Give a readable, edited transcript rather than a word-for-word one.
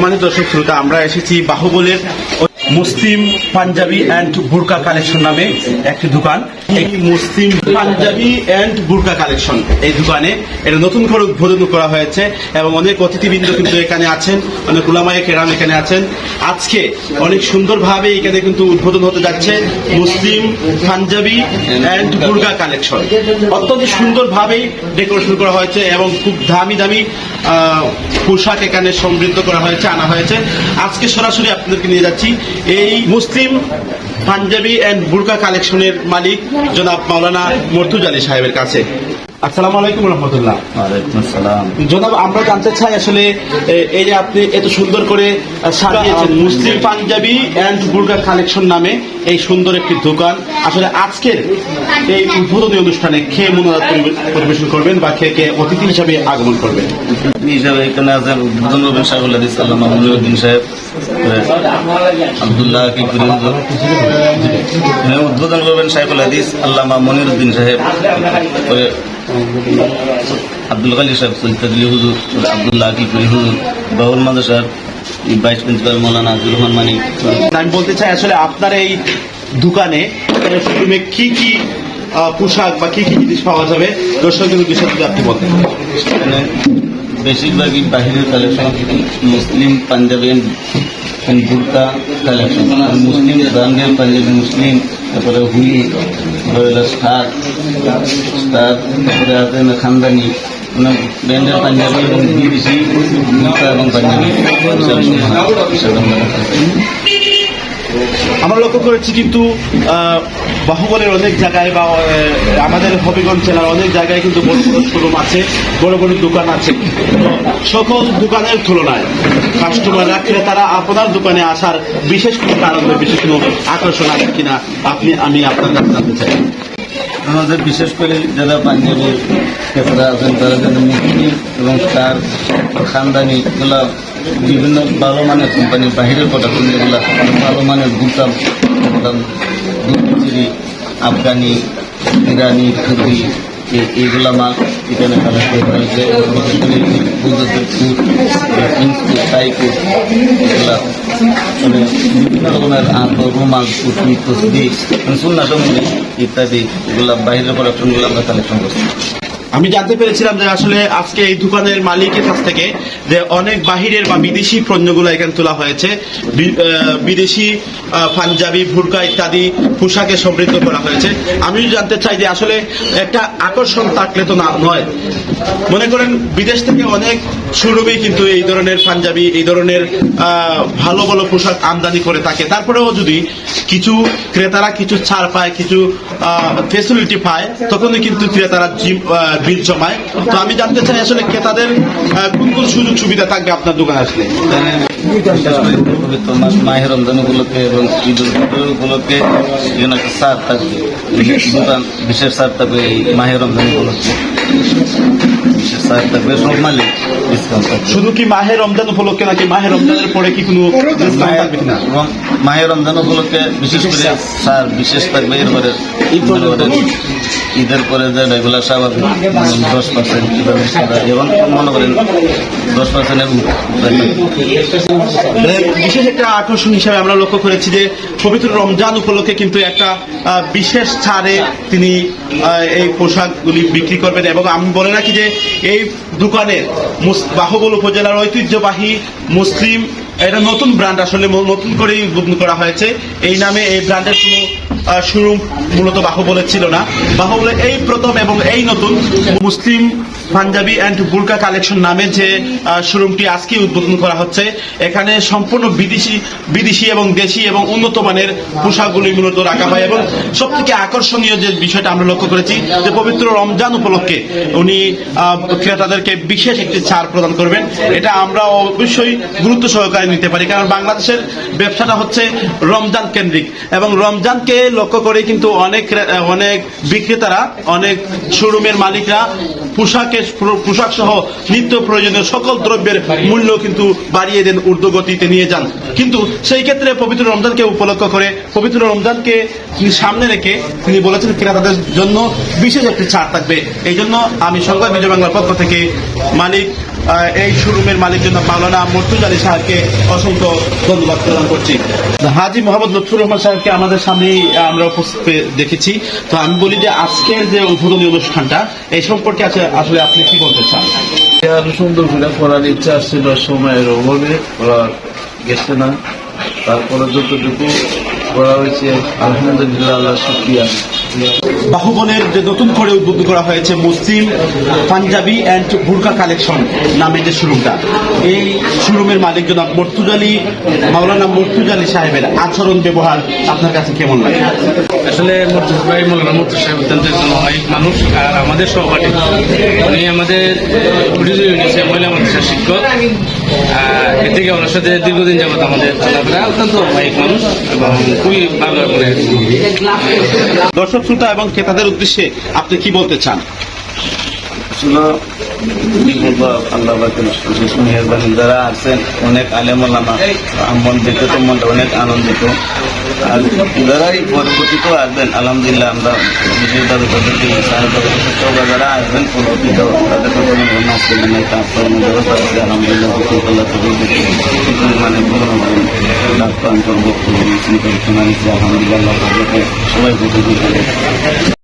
সম্মানিত দর্শক শ্রোতা, আমরা এসেছি বাহুবলের মুসলিম পাঞ্জাবি অ্যান্ড বুরকা কালেকশন নামে একটি দোকান। এই মুসলিম পাঞ্জাবি অ্যান্ড বুরকা কালেকশন এই দোকানে এটা নতুন করে উদ্বোধন করা হয়েছে এবং অনেক অতিথিবৃন্দ কিন্তু এখানে আছেন, অনেক উলামায়ে কেরাম এখানে আছেন। আজকে অনেক সুন্দরভাবে এখানে কিন্তু উদ্বোধন হতে যাচ্ছে মুসলিম পাঞ্জাবি অ্যান্ড বুরকা কালেকশন। অত্যন্ত সুন্দরভাবেই ডেকোরেশন করা হয়েছে এবং খুব দামি দামি পোশাক এখানে সমৃদ্ধ করা হয়েছে, আনা হয়েছে। আজকে সরাসরি আপনাদেরকে নিয়ে যাচ্ছি এই মুসলিম পাঞ্জাবি অ্যান্ড বুরকা কালেকশনের মালিক জনাব মাওলানা মর্তুজা আলী সাহেবের কাছে। আসসালামু আলাইকুম রহমতুল্লাহ। ওয়ালাইকুম আসসালাম। জনাব, আমরা জানতে চাই আসলে এই যে আপনি এত সুন্দর করে সাজিয়েছেন মুসলিম পাঞ্জাবি অ্যান্ড বুরকা কালেকশন নামে এই সুন্দর একটি দোকান, আসলে আজকের এই উদ্বোধনী অনুষ্ঠানে খেয়ে মনোরাত পরিবেশন করবেন বা খেয়ে অতিথি হিসাবে আগমন করবেন? হিসাবে এখানে আছেন উদ্বোধন করবেন শাহুল হাদিস আল্লামা মনিরউদ্দিন সাহেব, আব্দুল্লাহ উদ্বোধন করবেন শাইখুল হাদিস আল্লামা মনিরউদ্দিন সাহেব, আব্দুল কালী সাহেব, সৈয়দ হুজুর, আব্দুল্লাহ কিপুরি হুজুর, বাউল মাদ্রাসার ভাইস প্রিন্সিপাল মৌলানা আব্দুর রহমান মানিক। আমি বলতে চাই আসলে আপনার এই দোকানে কি কি পোশাক বা কি কি জিনিস পাওয়া যাবে দর্শকদের বিষয় যদি আপনি বলতেন। এখানে বেশিরভাগই বাহিরের কালেকশন, মুসলিম পাঞ্জাবি বুরকা কালেকশন, মুসলিম ব্রান্ডের পাঞ্জাবি মুসলিম, তারপরে হুলি, শার্ট, তারপরে আছে খানদানি ব্র্যান্ডের পাঞ্জাবি এবং বিদেশি বুরকা এবং পাঞ্জাবি। আমরা লক্ষ্য করেছি কিন্তু বাহুবলের অনেক জায়গায় বা আমাদের হবিগঞ্জ জেলার অনেক জায়গায় কিন্তু বড় বড় শোরুম আছে, বড় বড় দোকান আছে। সকল দোকানের তুলনায় কাস্টমাররা ক্রেতারা আপনার দোকানে আসার বিশেষ কোনো কারণ, বিশেষ কোনো আকর্ষণ আছে কিনা আমি আপনার কাছে জানতে চাই। আমাদের বিশেষ করে যারা পাঞ্জাবি ক্রেতারা আছেন তারা যাদের মুসলিম এবং তার খানদানি এগুলা বিভিন্ন ভালো মানের কোম্পানির বাহিরের প্রোডাক্ট, যেগুলা ভালো মানের বুতাম দুধ, আফগানি, ইরানি, খুবই এইগুলা মাল এখানে কালেক্ট করা হয়েছে। বিশেষ করে বুদ্ধদের ফুট, ইনস্কুট, টাইকুট, এগুলা মানে বিভিন্ন রকমের আতর, রুমাল, টুপি, তসবি, সুন্নাহ সম্বন্ধে ইত্যাদি এগুলা বাহিরের প্রোডাক্টগুলো আমরা কালেকশন করছি। আমি জানতে পেরেছিলাম যে আসলে আজকে এই দোকানের মালিকের কাছ থেকে যে অনেক বাহিরের বা বিদেশি পণ্যগুলো এখানে তোলা হয়েছে, বিদেশি পাঞ্জাবি, বুরকা ইত্যাদি পোশাকে সমৃদ্ধ করা হয়েছে। আমি জানতে চাই যে আসলে একটা আকর্ষণ থাকলে তো না নয়, মনে করেন বিদেশ থেকে অনেক শোরুমেই কিন্তু এই ধরনের পাঞ্জাবি, এই ধরনের ভালো ভালো পোশাক আমদানি করে থাকে। তারপরেও যদি কিছু ক্রেতারা কিছু ছাড় পায়, কিছু ফেসিলিটি পায়, তখনই কিন্তু ক্রেতারা বিল জমায়। তো আমি জানতে চাই আসলে ক্রেতাদের কোন কোন সুযোগ সুবিধা থাকবে আপনার দোকানে আসলে? পবিত্র মাস মাহে রমজান উপলক্ষে এবং ঈদ উল ফিতর উপলক্ষে এখানে একটা ছাড় থাকবে, বিশেষ ছাড় থাকবে। এই মাহে রমজান উপলক্ষে বিশেষ ছাড় থাকবে, সব মালে ডিসকাউন্ট থাকবে। শুধু কি মাহে রমজান উপলক্ষে নাকি মাহে রমজানের পরে কি কোনো ডিসকাউন্ট থাকবে কিনা? এবং মাহে রমজান উপলক্ষে বিশেষ করে ছাড় বিশেষ থাকবে। এরপরে ঈদের পরে যে রেগুলার স্বাভাবিক 10% এবং মনে করেন 10% বিশেষ একটা আকর্ষণ হিসাবে আমরা লক্ষ্য করেছি যে পবিত্র রমজান উপলক্ষে কিন্তু একটা বিশেষ ছাড়ে তিনি এই পোশাকগুলি বিক্রি করবেন। এবং আমি বলে রাখি যে এই দোকানের বাহুবল উপজেলার ঐতিহ্যবাহী মুসলিম এটা নতুন ব্র্যান্ড, আসলে নতুন করেই উদ্বোধন করা হয়েছে। এই নামে এই ব্র্যান্ডের কোনো শোরুম মূলত বাহুবলের ছিল না। বাহুবলের এই প্রথম এবং এই নতুন মুসলিম পাঞ্জাবি অ্যান্ড বুরকা কালেকশন নামে যে শোরুমটি আজকে উদ্বোধন করা হচ্ছে, এখানে সম্পূর্ণ বিদেশি এবং দেশি এবং উন্নত মানের পোশাকগুলি মূলত রাখা হয়। এবং সব থেকে আকর্ষণীয় যে বিষয়টা আমরা লক্ষ্য করেছি যে পবিত্র রমজান উপলক্ষে উনি ক্রেতাদেরকে বিশেষ একটি ছাড় প্রদান করবেন। এটা আমরা অবশ্যই গুরুত্ব সহকারে নিতে পারি, কারণ বাংলাদেশের ব্যবসাটা হচ্ছে রমজান কেন্দ্রিক এবং রমজানকে লক্ষ্য করে কিন্তু অনেক বিক্রেতারা, অনেক শোরুমের মালিকরা পোশাক সহ নিত্য প্রয়োজনীয় সকল দ্রব্যের মূল্য কিন্তু বাড়িয়ে দেন, ঊর্ধ্বগতিতে নিয়ে যান। কিন্তু সেই ক্ষেত্রে পবিত্র রমজানকে উপলক্ষ করে, পবিত্র রমজানকে সামনে রেখে তিনি বলেছেন ক্রেতাদের জন্য বিশেষ একটি ছাড় থাকবে। এই জন্য আমি সংবাদ বিজয় বাংলার পক্ষ থেকে মালিক এই শোরুমের মালিক জনাব মাওলানা মুর্তুজা আলী সাহেবকে অসংখ্য ধন্যবাদ প্রদান করছি। হাজী মোহাম্মদ লুৎফুর রহমান সাহেবকে আমাদের সামনেই আমরা উপস্থিত দেখেছি। তো আমি বলি যে আজকের যে উদ্বোধনী অনুষ্ঠানটা এই সম্পর্কে আসলে আপনি কি বলতে চান? আরো সুন্দর করে করার ইচ্ছা ছিল, সময়ের অভাবে করা গেছে না। তারপরে যতটুকু করা হয়েছে আলহামদুলিল্লাহ, আল্লাহ শুকরিয়া। বাহুবনের যে নতুন করে উদ্বোধন করা হয়েছে মুসলিম পাঞ্জাবি অ্যান্ড বুরকা কালেকশন নামে যে শোরুমটা, এই শোরুমের মালিক জনাব মাওলানা মুর্তুজা আলী সাহেবের আচরণ ব্যবহার আপনার কাছে কেমন লাগে? আসলে মৌলানা মুর্তুজা সাহেব অত্যন্ত একজন অমায়িক মানুষ, আর আমাদের সহপাঠী উনি আমাদের মহিলা মাদ্রাসার শিক্ষক। এর থেকে ওনার সাথে দীর্ঘদিন যাবত আমাদের চলাফেরা। অত্যন্ত অমায়িক মানুষ এবং খুবই ভালো করে। দর্শক শ্রোতা এবং ক্রেতাদের উদ্দেশ্যে আপনি কি বলতে চান? আসলে কি বলবো, আল্লাহ পাকের অশেষ মেহেরবানি। যারা আছেন অনেক আলেম ওলামা, মন দেখে তো মনটা অনেক আনন্দিত। আর যারাই পরবর্তীতেও আসবেন আলহামদুলিল্লাহ, আমরা বিশেষভাবে তাদেরকে যারা আসবেন পরবর্তীতেও তাদেরকে কোনো নাচতে নেই, কাজ করানোর ব্যবস্থা আছে আলহামদুলিল্লাহ। মানে ডাক্তার করবো আলহামদুলিল্লাহ, সবাই বুঝে